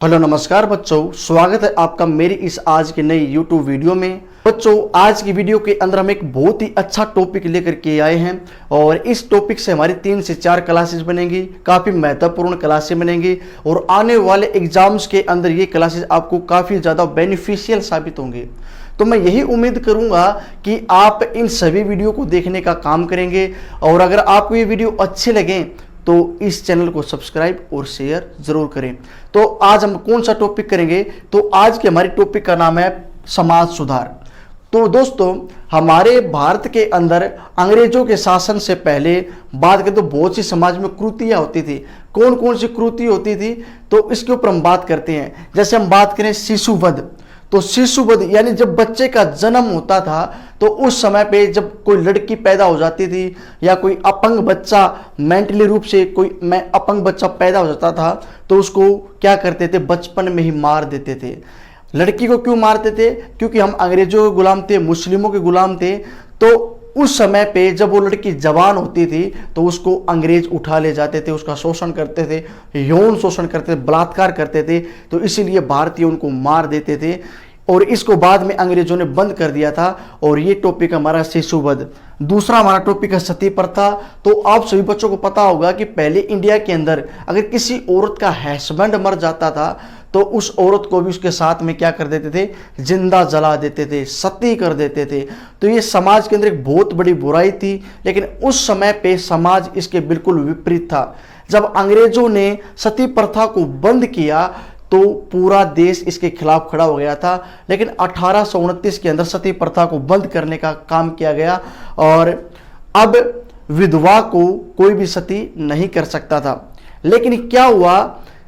Hello नमस्कार बच्चों, स्वागत है आपका मेरी इस आज की नई YouTube वीडियो में। बच्चों, आज की वीडियो के अंदर हम एक बहुत ही अच्छा टॉपिक लेकर के आए हैं और इस टॉपिक से हमारी 3 से 4 क्लासेस बनेंगी, काफ़ी महत्वपूर्ण क्लासेस बनेंगी और आने वाले एग्जाम्स के अंदर ये क्लासेस आपको काफ़ी ज़्यादा बेनिफिशियल साबित होंगे। तो मैं यही उम्मीद करूंगा कि आप इन सभी वीडियो को देखने का काम करेंगे और अगर आपको ये वीडियो अच्छे लगें तो इस चैनल को सब्सक्राइब और शेयर जरूर करें। तो आज हम कौन सा टॉपिक करेंगे? तो आज के हमारे टॉपिक का नाम है समाज सुधार। तो दोस्तों, हमारे भारत के अंदर अंग्रेजों के शासन से पहले बात करें तो बहुत सी समाज में कुरीतियां होती थी। कौन कौन सी कुरीति होती थी तो इसके ऊपर हम बात करते हैं। जैसे हम बात करें शिशुवध, तो शिशुवध यानी जब बच्चे का जन्म होता था तो उस समय पे जब कोई लड़की पैदा हो जाती थी या कोई अपंग बच्चा मेंटली रूप से कोई अपंग बच्चा पैदा हो जाता था तो उसको क्या करते थे, बचपन में ही मार देते थे। लड़की को क्यों मारते थे? क्योंकि हम अंग्रेजों के गुलाम थे, मुस्लिमों के गुलाम थे। तो उस समय पे जब वो लड़की जवान होती थी तो उसको अंग्रेज उठा ले जाते थे, उसका शोषण करते थे, यौन शोषण करते थे, बलात्कार करते थे। तो इसीलिए भारतीय उनको मार देते थे और इसको बाद में अंग्रेजों ने बंद कर दिया था। और ये टॉपिक हमारा शिशुवध। दूसरा हमारा टॉपिक है सती प्रथा। तो आप सभी बच्चों को पता होगा कि पहले इंडिया के अंदर अगर किसी औरत का हस्बैंड मर जाता था तो उस औरत को भी उसके साथ में क्या कर देते थे, जिंदा जला देते थे, सती कर देते थे। तो ये समाज के अंदर एक बहुत बड़ी बुराई थी, लेकिन उस समय पे समाज इसके बिल्कुल विपरीत था। जब अंग्रेजों ने सती प्रथा को बंद किया तो पूरा देश इसके खिलाफ खड़ा हो गया था। लेकिन 1829 के अंदर सती प्रथा को बंद करने का काम किया गया और अब विधवा को कोई भी सती नहीं कर सकता था। लेकिन क्या हुआ,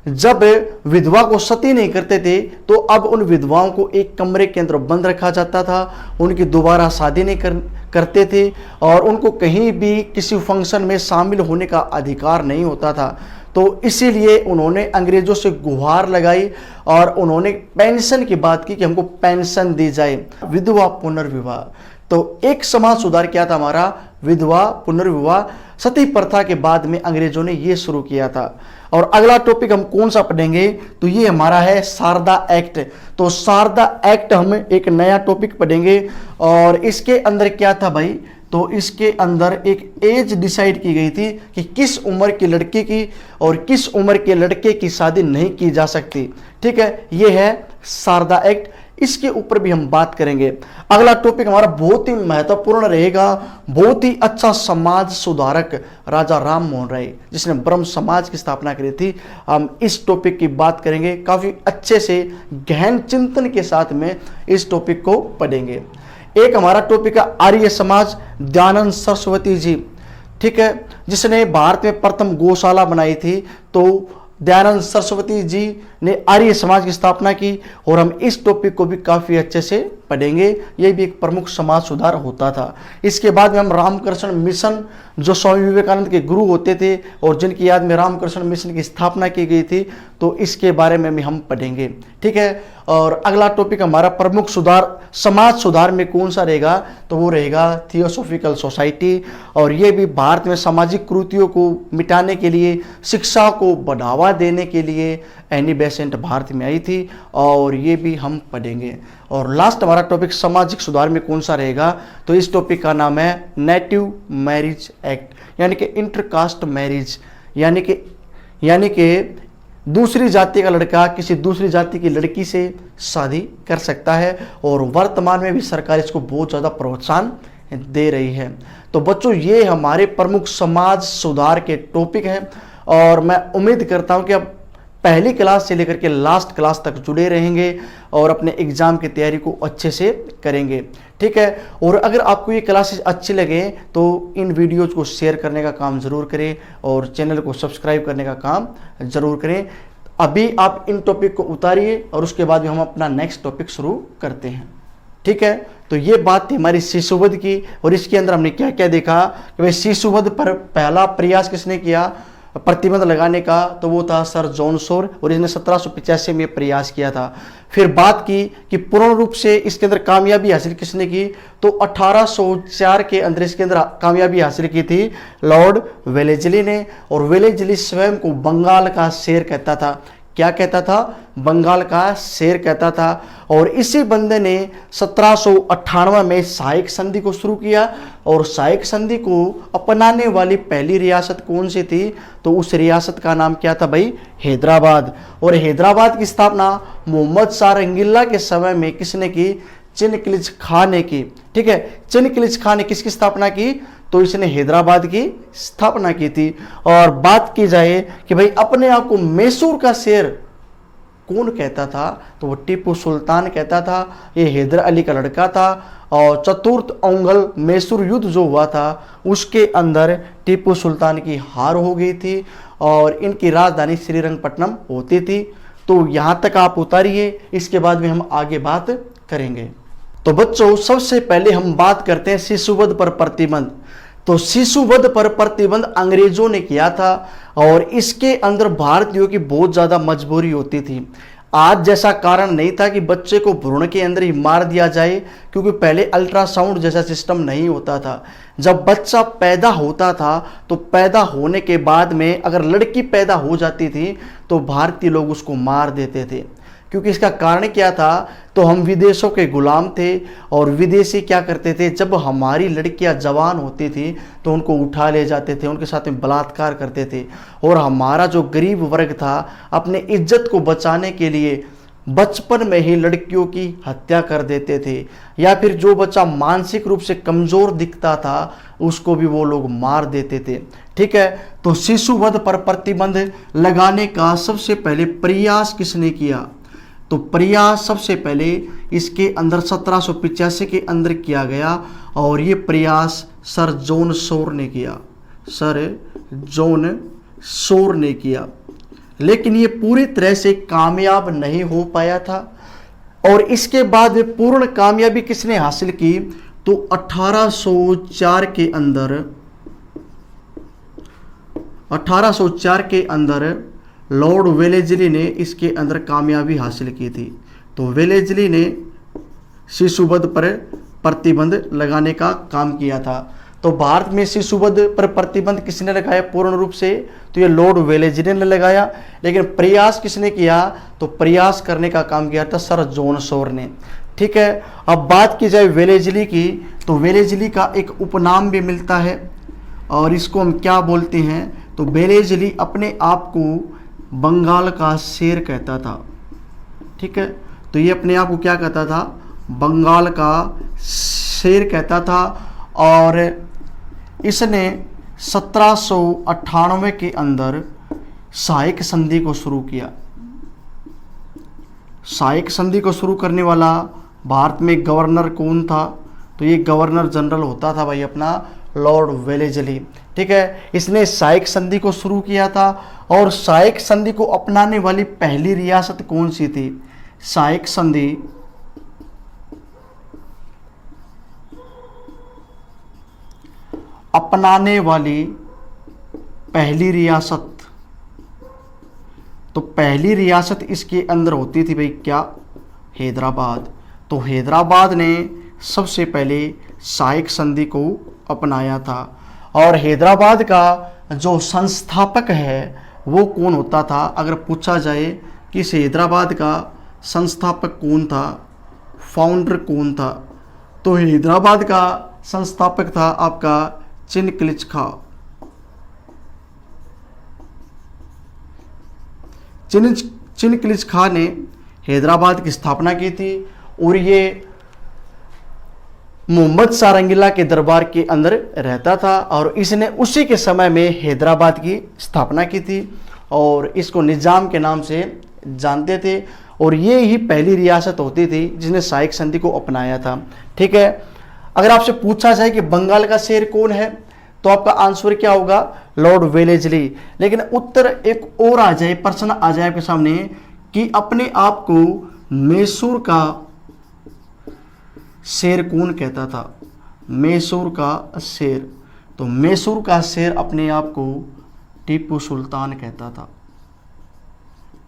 जब विधवा को सती नहीं करते थे तो अब उन विधवाओं को एक कमरे के अंदर बंद रखा जाता था, उनकी दोबारा शादी नहीं करते थे और उनको कहीं भी किसी फंक्शन में शामिल होने का अधिकार नहीं होता था। तो इसीलिए उन्होंने अंग्रेजों से गुहार लगाई और उन्होंने पेंशन की बात की कि हमको पेंशन दी जाए, विधवा पुनर्विवाह। तो एक समाज सुधार क्या था हमारा, विधवा पुनर्विवाह। सती प्रथा के बाद में अंग्रेजों ने ये शुरू किया था। और अगला टॉपिक हम कौन सा पढ़ेंगे तो ये हमारा है शारदा एक्ट। तो शारदा एक्ट हम एक नया टॉपिक पढ़ेंगे और इसके अंदर क्या था भाई, तो इसके अंदर एक एज डिसाइड की गई थी कि किस उम्र की लड़की की और किस उम्र के लड़के की शादी नहीं की जा सकती। ठीक है, ये है शारदा एक्ट, इसके ऊपर भी हम बात करेंगे। अगला टॉपिक हमारा बहुत ही महत्वपूर्ण रहेगा, बहुत ही अच्छा समाज सुधारक राजा राम मोहन राय जिसने ब्रह्म समाज की स्थापना करी थी। हम इस टॉपिक की बात करेंगे, काफी अच्छे से गहन चिंतन के साथ में इस टॉपिक को पढ़ेंगे। एक हमारा टॉपिक है आर्य समाज, दयानंद सरस्वती जी, ठीक है, जिसने भारत में प्रथम गौशाला बनाई थी। तो दयानंद सरस्वती जी ने आर्य समाज की स्थापना की और हम इस टॉपिक को भी काफ़ी अच्छे से पढ़ेंगे। यह भी एक प्रमुख समाज सुधार होता था। इसके बाद में हम रामकृष्ण मिशन, जो स्वामी विवेकानंद के गुरु होते थे और जिनकी याद में रामकृष्ण मिशन की स्थापना की गई थी, तो इसके बारे में भी हम पढ़ेंगे। ठीक है, और अगला टॉपिक हमारा प्रमुख सुधार समाज सुधार में कौन सा रहेगा तो वो रहेगा थियोसॉफिकल सोसाइटी। और ये भी भारत में सामाजिक कुरीतियों को मिटाने के लिए, शिक्षा को बढ़ावा देने के लिए एनी बेसेंट भारत में आई थी और ये भी हम पढ़ेंगे। और लास्ट हमारा टॉपिक सामाजिक सुधार में कौन सा रहेगा तो इस टॉपिक का नाम है नेटिव मैरिज एक्ट, यानी कि इंटरकास्ट मैरिज, यानी कि दूसरी जाति का लड़का किसी दूसरी जाति की लड़की से शादी कर सकता है और वर्तमान में भी सरकार इसको बहुत ज़्यादा प्रोत्साहन दे रही है। तो बच्चों, ये हमारे प्रमुख समाज सुधार के टॉपिक हैं और मैं उम्मीद करता हूं कि आप पहली क्लास से लेकर के लास्ट क्लास तक जुड़े रहेंगे और अपने एग्जाम की तैयारी को अच्छे से करेंगे। ठीक है, और अगर आपको ये क्लासेस अच्छी लगे तो इन वीडियोज़ को शेयर करने का काम ज़रूर करें और चैनल को सब्सक्राइब करने का काम ज़रूर करें। अभी आप इन टॉपिक को उतारिए और उसके बाद भी हम अपना नेक्स्ट टॉपिक शुरू करते हैं। ठीक है, तो ये बात थी हमारी शिशुवध की और इसके अंदर हमने क्या क्या देखा कि भाई शिशुवध पर पहला प्रयास किसने किया प्रतिबंध लगाने का, तो वो था सर जॉन शोर और इसने 1785 में प्रयास किया था। फिर बात की कि पूर्ण रूप से इसके अंदर कामयाबी हासिल किसने की, तो 1804 के अंदर इसके अंदर कामयाबी हासिल की थी लॉर्ड वेलेस्ली ने। और वेलेस्ली स्वयं को बंगाल का शेर कहता था। क्या कहता था? बंगाल का शेर कहता था। और इसी बंदे ने 1798 में सहायक संधि को शुरू किया। और सहायक संधि को अपनाने वाली पहली रियासत कौन सी थी? तो उस रियासत का नाम क्या था भाई? हैदराबाद। और हैदराबाद की स्थापना मोहम्मद शाह रंगीला के समय में किसने की? चिनकिलिच खां ने की। ठीक है, चिनकिलिच खां ने किसकी स्थापना की? तो इसने हैदराबाद की स्थापना की थी। और बात की जाए कि भाई अपने आप को मैसूर का शेर कौन कहता था? तो वो टीपू सुल्तान कहता था। ये हैदर अली का लड़का था। और चतुर्थ औंगल मैसूर युद्ध जो हुआ था उसके अंदर टीपू सुल्तान की हार हो गई थी और इनकी राजधानी श्रीरंगपट्टनम होती थी। तो यहाँ तक आप उतारिए, इसके बाद में हम आगे बात करेंगे। तो बच्चों सबसे पहले हम बात करते हैं शिशुवध पर प्रतिबंध। तो शिशुवध पर प्रतिबंध अंग्रेजों ने किया था और इसके अंदर भारतीयों की बहुत ज्यादा मजबूरी होती थी। आज जैसा कारण नहीं था कि बच्चे को भ्रूण के अंदर ही मार दिया जाए, क्योंकि पहले अल्ट्रासाउंड जैसा सिस्टम नहीं होता था। जब बच्चा पैदा होता था तो पैदा होने के बाद में अगर लड़की पैदा हो जाती थी तो भारतीय लोग उसको मार देते थे। क्योंकि इसका कारण क्या था? तो हम विदेशों के गुलाम थे और विदेशी क्या करते थे, जब हमारी लड़कियां जवान होती थी तो उनको उठा ले जाते थे, उनके साथ में बलात्कार करते थे। और हमारा जो गरीब वर्ग था अपने इज्जत को बचाने के लिए बचपन में ही लड़कियों की हत्या कर देते थे। या फिर जो बच्चा मानसिक रूप से कमजोर दिखता था उसको भी वो लोग मार देते थे। ठीक है, तो शिशुवध पर प्रतिबंध लगाने का सबसे पहले प्रयास किसने किया? तो प्रयास सबसे पहले इसके अंदर 1785 के अंदर किया गया और ये प्रयास सर जॉन शोर ने किया। सर जॉन शोर ने किया, लेकिन ये पूरी तरह से कामयाब नहीं हो पाया था। और इसके बाद पूर्ण कामयाबी किसने हासिल की? तो 1804 के अंदर लॉर्ड वेलेस्ली ने इसके अंदर कामयाबी हासिल की थी। तो वेलेस्ली ने शिशुवध पर प्रतिबंध लगाने का काम किया था। तो भारत में शिशुवध पर प्रतिबंध किसने लगाया पूर्ण रूप से? तो ये लॉर्ड वेलेस्ली ने लगाया। लेकिन प्रयास किसने किया? तो प्रयास करने का काम किया था सर जॉन शोर ने। ठीक है, अब बात की जाए वेलेस्ली की, तो वेलेस्ली का एक उपनाम भी मिलता है और इसको हम क्या बोलते हैं? तो वेलेस्ली अपने आप को बंगाल का शेर कहता था। ठीक है, तो ये अपने आप को क्या कहता था? बंगाल का शेर कहता था। और इसने 1798 के अंदर सहायक संधि को शुरू किया। सहायक संधि को शुरू करने वाला भारत में गवर्नर कौन था? तो ये गवर्नर जनरल होता था भाई अपना लॉर्ड वेलेस्ली। ठीक है, इसने सहायक संधि को शुरू किया था। और सहायक संधि को अपनाने वाली पहली रियासत कौन सी थी? सहायक संधि अपनाने वाली पहली रियासत, तो पहली रियासत इसके अंदर होती थी भाई क्या? हैदराबाद। तो हैदराबाद ने सबसे पहले सहायक संधि को अपनाया था। और हैदराबाद का जो संस्थापक है वो कौन होता था? अगर पूछा जाए कि इस हैदराबाद का संस्थापक कौन था, फाउंडर कौन था, तो हैदराबाद का संस्थापक था आपका चिनकिलिच खां। चिनकिलिच खां ने हैदराबाद की स्थापना की थी और ये मोहम्मद शाह रंगीला के दरबार के अंदर रहता था और इसने उसी के समय में हैदराबाद की स्थापना की थी और इसको निजाम के नाम से जानते थे। और ये ही पहली रियासत होती थी जिसने सहायक संधि को अपनाया था। ठीक है, अगर आपसे पूछा जाए कि बंगाल का शेर कौन है तो आपका आंसर क्या होगा? Lord Wellesley. लेकिन उत्तर एक और आ जाए, प्रश्न आ जाए आपके सामने कि अपने आप को मैसूर का शेर कौन कहता था? मैसूर का शेर, तो मैसूर का शेर अपने आप को टीपू सुल्तान कहता था।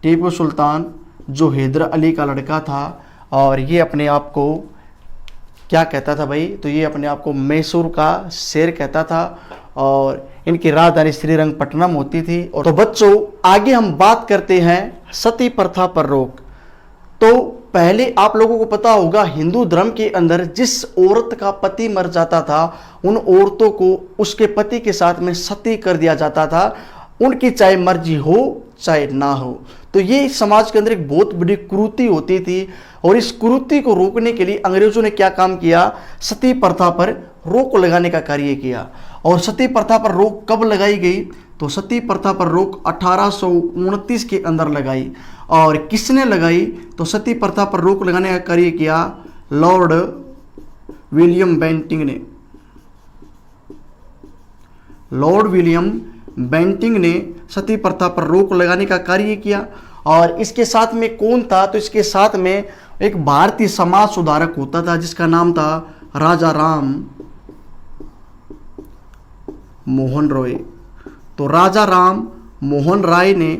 टीपू सुल्तान जो हैदर अली का लड़का था और ये अपने आप को क्या कहता था भाई? तो ये अपने आप को मैसूर का शेर कहता था और इनकी राजधानी श्रीरंगपट्टनम होती थी। और तो बच्चों आगे हम बात करते हैं सती प्रथा पर रोक। तो पहले आप लोगों को पता होगा, हिंदू धर्म के अंदर जिस औरत का पति मर जाता था उन औरतों को उसके पति के साथ में सती कर दिया जाता था, उनकी चाहे मर्जी हो चाहे ना हो। तो ये समाज के अंदर एक बहुत बड़ी कुरीति होती थी और इस कुरीति को रोकने के लिए अंग्रेजों ने क्या काम किया, सती प्रथा पर रोक लगाने का कार्य किया। और सती प्रथा पर रोक कब लगाई गई, तो सती प्रथा पर रोक 1829 के अंदर लगाई। और किसने लगाई, तो सती प्रथा पर रोक लगाने का कार्य किया लॉर्ड विलियम बेंटिंग ने। लॉर्ड विलियम बेंटिंग ने सती प्रथा पर रोक लगाने का कार्य किया। और इसके साथ में कौन था, तो इसके साथ में एक भारतीय समाज सुधारक होता था जिसका नाम था राजा राम मोहन रॉय। तो राजा राम मोहन राय ने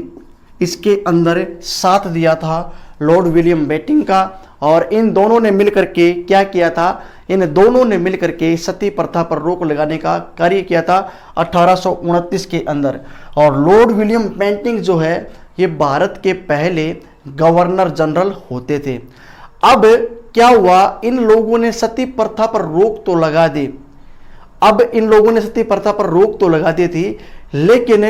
इसके अंदर साथ दिया था लॉर्ड विलियम बेंटिंग का। और इन दोनों ने मिलकर के क्या किया था, इन दोनों ने मिलकर के सती प्रथा पर रोक लगाने का कार्य किया था 1829 के अंदर। और लॉर्ड विलियम बेंटिंग जो है ये भारत के पहले गवर्नर जनरल होते थे। अब क्या हुआ, इन लोगों ने सती प्रथा पर रोक तो लगा दी। अब इन लोगों ने सती प्रथा पर रोक तो लगा दी थी, लेकिन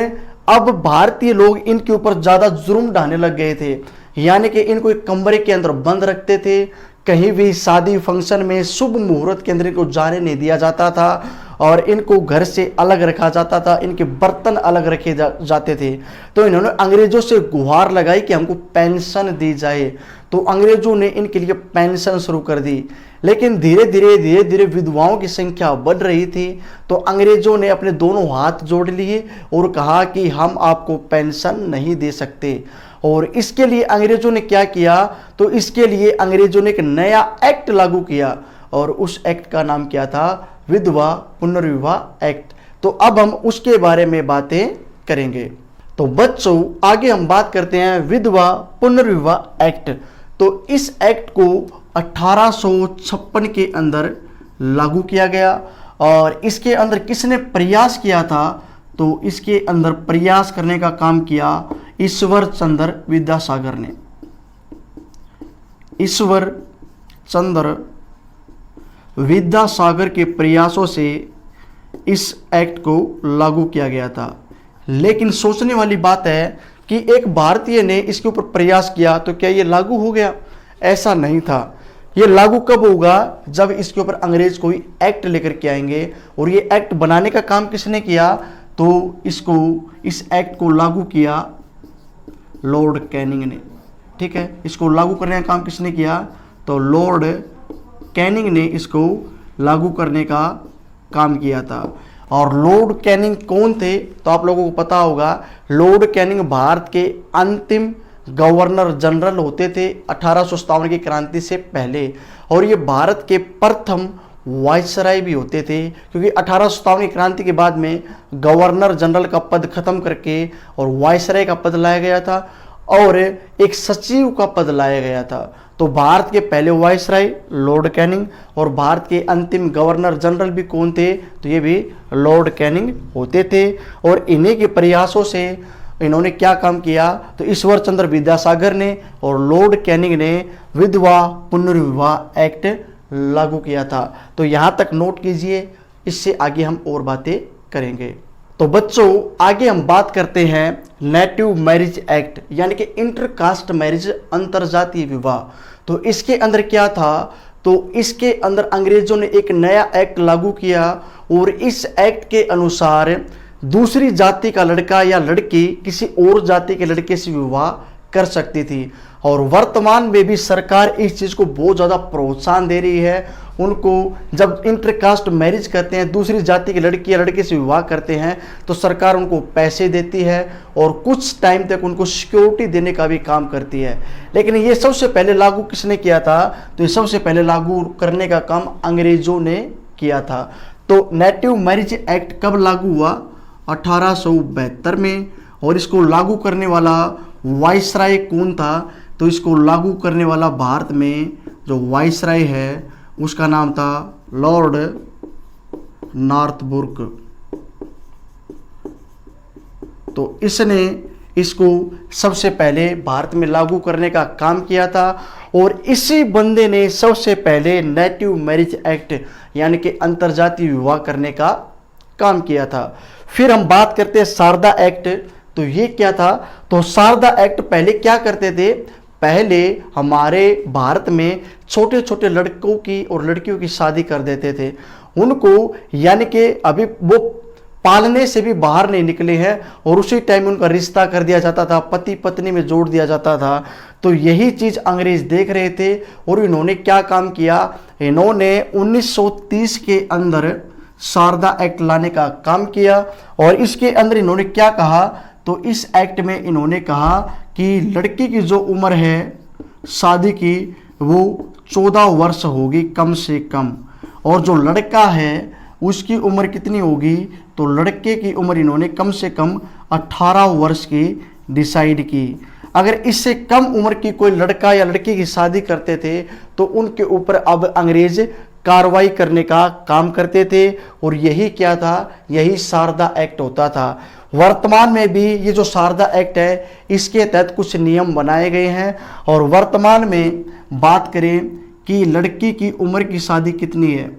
अब भारतीय लोग इनके ऊपर ज्यादा जुर्म ढाने लग गए थे। यानी कि इनको एक कमरे के अंदर बंद रखते थे, कहीं भी शादी फंक्शन में शुभ मुहूर्त के अंदर इनको जाने नहीं दिया जाता था और इनको घर से अलग रखा जाता था, इनके बर्तन अलग रखे जाते थे। तो इन्होंने अंग्रेजों से गुहार लगाई कि हमको पेंशन दी जाए। तो अंग्रेजों ने इनके लिए पेंशन शुरू कर दी। लेकिन धीरे धीरे विधवाओं की संख्या बढ़ रही थी। तो अंग्रेजों ने अपने दोनों हाथ जोड़ लिए और कहा कि हम आपको पेंशन नहीं दे सकते। और इसके लिए अंग्रेजों ने क्या किया, तो इसके लिए अंग्रेजों ने एक नया एक्ट लागू किया और उस एक्ट का नाम क्या था, विधवा पुनर्विवाह एक्ट। तो अब हम उसके बारे में बातें करेंगे। तो बच्चों आगे हम बात करते हैं विधवा पुनर्विवाह एक्ट। तो इस एक्ट को 1856 के अंदर लागू किया गया। और इसके अंदर किसने प्रयास किया था, तो इसके अंदर प्रयास करने का काम किया ईश्वर चंद्र विद्यासागर ने। ईश्वर चंद्र विद्यासागर के प्रयासों से इस एक्ट को लागू किया गया था। लेकिन सोचने वाली बात है कि एक भारतीय ने इसके ऊपर प्रयास किया तो क्या ये लागू हो गया? ऐसा नहीं था। ये लागू कब होगा, जब इसके ऊपर अंग्रेज कोई एक्ट लेकर के आएंगे। और ये एक्ट बनाने का काम किसने किया, तो इस एक्ट को लागू किया लॉर्ड कैनिंग ने। ठीक है, इसको लागू करने का काम किसने किया, तो लॉर्ड कैनिंग ने इसको लागू करने का काम किया था। और लॉर्ड कैनिंग कौन थे, तो आप लोगों को पता होगा, लॉर्ड कैनिंग भारत के अंतिम गवर्नर जनरल होते थे 1857 की क्रांति से पहले। और ये भारत के प्रथम वायसराय भी होते थे, क्योंकि 1857 की क्रांति के बाद में गवर्नर जनरल का पद खत्म करके और वायसराय का पद लाया गया था और एक सचिव का पद लाया गया था। तो भारत के पहले वायसराय लॉर्ड कैनिंग और भारत के अंतिम गवर्नर जनरल भी कौन थे, तो ये भी लॉर्ड कैनिंग होते थे। और इन्हीं के प्रयासों से इन्होंने क्या काम किया, तो ईश्वर चंद्र विद्यासागर ने और लॉर्ड कैनिंग ने विधवा पुनर्विवाह एक्ट लागू किया था। तो यहां तक नोट कीजिए, इससे आगे हम और बातें करेंगे। तो बच्चों आगे हम बात करते हैं नेटिव मैरिज एक्ट, यानी कि इंटरकास्ट मैरिज, अंतरजातीय विवाह। तो इसके अंदर क्या था, तो इसके अंदर अंग्रेजों ने एक नया एक्ट लागू किया और इस एक्ट के अनुसार दूसरी जाति का लड़का या लड़की किसी और जाति के लड़के से विवाह कर सकती थी। और वर्तमान में भी सरकार इस चीज़ को बहुत ज़्यादा प्रोत्साहन दे रही है। उनको जब इंटरकास्ट मैरिज करते हैं, दूसरी जाति के लड़की या लड़के से विवाह करते हैं, तो सरकार उनको पैसे देती है और कुछ टाइम तक उनको सिक्योरिटी देने का भी काम करती है। लेकिन ये सबसे पहले लागू किसने किया था, तो ये सबसे पहले लागू करने का काम अंग्रेजों ने किया था। तो नेटिव मैरिज एक्ट कब लागू हुआ, 1872 में। और इसको लागू करने वाला वायसराय कौन था, तो इसको लागू करने वाला भारत में जो वायसराय है उसका नाम था लॉर्ड नॉर्थब्रुक। तो इसने इसको सबसे पहले भारत में लागू करने का काम किया था। और इसी बंदे ने सबसे पहले नेटिव मैरिज एक्ट यानी कि अंतरजातीय विवाह करने का काम किया था। फिर हम बात करते हैं शारदा एक्ट। तो ये क्या था? तो शारदा एक्ट पहले क्या करते थे? पहले हमारे भारत में छोटे छोटे लड़कों की और लड़कियों की शादी कर देते थे उनको, यानी कि अभी वो पालने से भी बाहर नहीं निकले हैं और उसी टाइम उनका रिश्ता कर दिया जाता था, पति पत्नी में जोड़ दिया जाता था। तो यही चीज अंग्रेज देख रहे थे और इन्होंने क्या काम किया? इन्होंने 1930 के अंदर शारदा एक्ट लाने का काम किया। और इसके अंदर इन्होंने क्या कहा? तो इस एक्ट में इन्होंने कहा कि लड़की की जो उम्र है शादी की वो 14 वर्ष होगी कम से कम, और जो लड़का है उसकी उम्र कितनी होगी? तो लड़के की उम्र इन्होंने कम से कम 18 वर्ष की डिसाइड की। अगर इससे कम उम्र की कोई लड़का या लड़की की शादी करते थे तो उनके ऊपर अब अंग्रेज कार्रवाई करने का काम करते थे। और यही क्या था? यही शारदा एक्ट होता था। वर्तमान में भी ये जो शारदा एक्ट है इसके तहत कुछ नियम बनाए गए हैं। और वर्तमान में बात करें कि लड़की की उम्र की शादी कितनी है,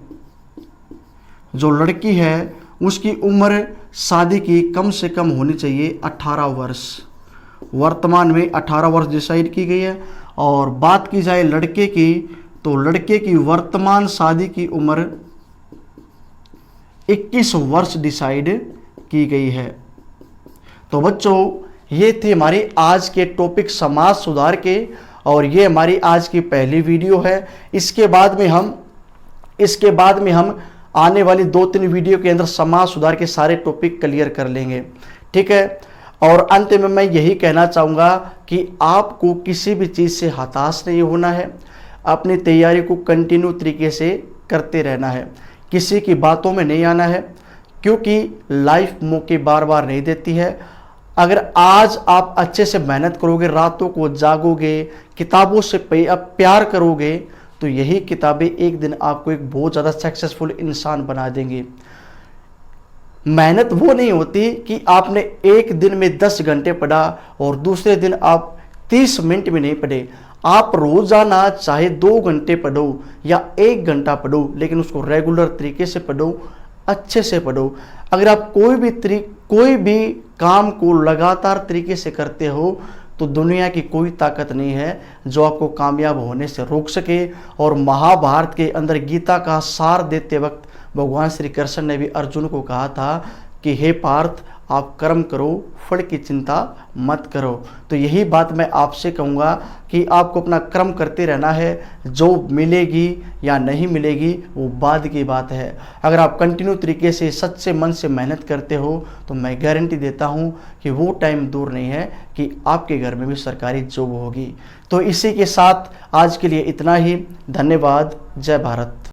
जो लड़की है उसकी उम्र शादी की कम से कम होनी चाहिए 18 वर्ष। वर्तमान में 18 वर्ष डिसाइड की गई है। और बात की जाए लड़के की, तो लड़के की वर्तमान शादी की उम्र 21 वर्ष डिसाइड की गई है। तो बच्चों ये थे हमारे आज के टॉपिक समाज सुधार के, और ये हमारी आज की पहली वीडियो है। इसके बाद में हम आने वाली 2-3 वीडियो के अंदर समाज सुधार के सारे टॉपिक क्लियर कर लेंगे, ठीक है। और अंत में मैं यही कहना चाहूँगा कि आपको किसी भी चीज़ से हताश नहीं होना है, अपनी तैयारी को कंटिन्यू तरीके से करते रहना है, किसी की बातों में नहीं आना है, क्योंकि लाइफ मौके बार बार नहीं देती है। अगर आज आप अच्छे से मेहनत करोगे, रातों को जागोगे, किताबों से प्यार करोगे, तो यही किताबें एक दिन आपको एक बहुत ज़्यादा सक्सेसफुल इंसान बना देंगी। मेहनत वो नहीं होती कि आपने एक दिन में 10 घंटे पढ़ा और दूसरे दिन आप 30 मिनट में नहीं पढ़े। आप रोजाना चाहे 2 घंटे पढ़ो या 1 घंटा पढ़ो, लेकिन उसको रेगुलर तरीके से पढ़ो, अच्छे से पढ़ो। अगर आप कोई भी काम को लगातार तरीके से करते हो तो दुनिया की कोई ताकत नहीं है जो आपको कामयाब होने से रोक सके। और महाभारत के अंदर गीता का सार देते वक्त भगवान श्री कृष्ण ने भी अर्जुन को कहा था कि हे पार्थ, आप कर्म करो, फल की चिंता मत करो। तो यही बात मैं आपसे कहूँगा कि आपको अपना कर्म करते रहना है, जो मिलेगी या नहीं मिलेगी वो बाद की बात है। अगर आप कंटिन्यू तरीके से सच्चे मन से मेहनत करते हो तो मैं गारंटी देता हूँ कि वो टाइम दूर नहीं है कि आपके घर में भी सरकारी जॉब होगी। तो इसी के साथ आज के लिए इतना ही। धन्यवाद। जय भारत।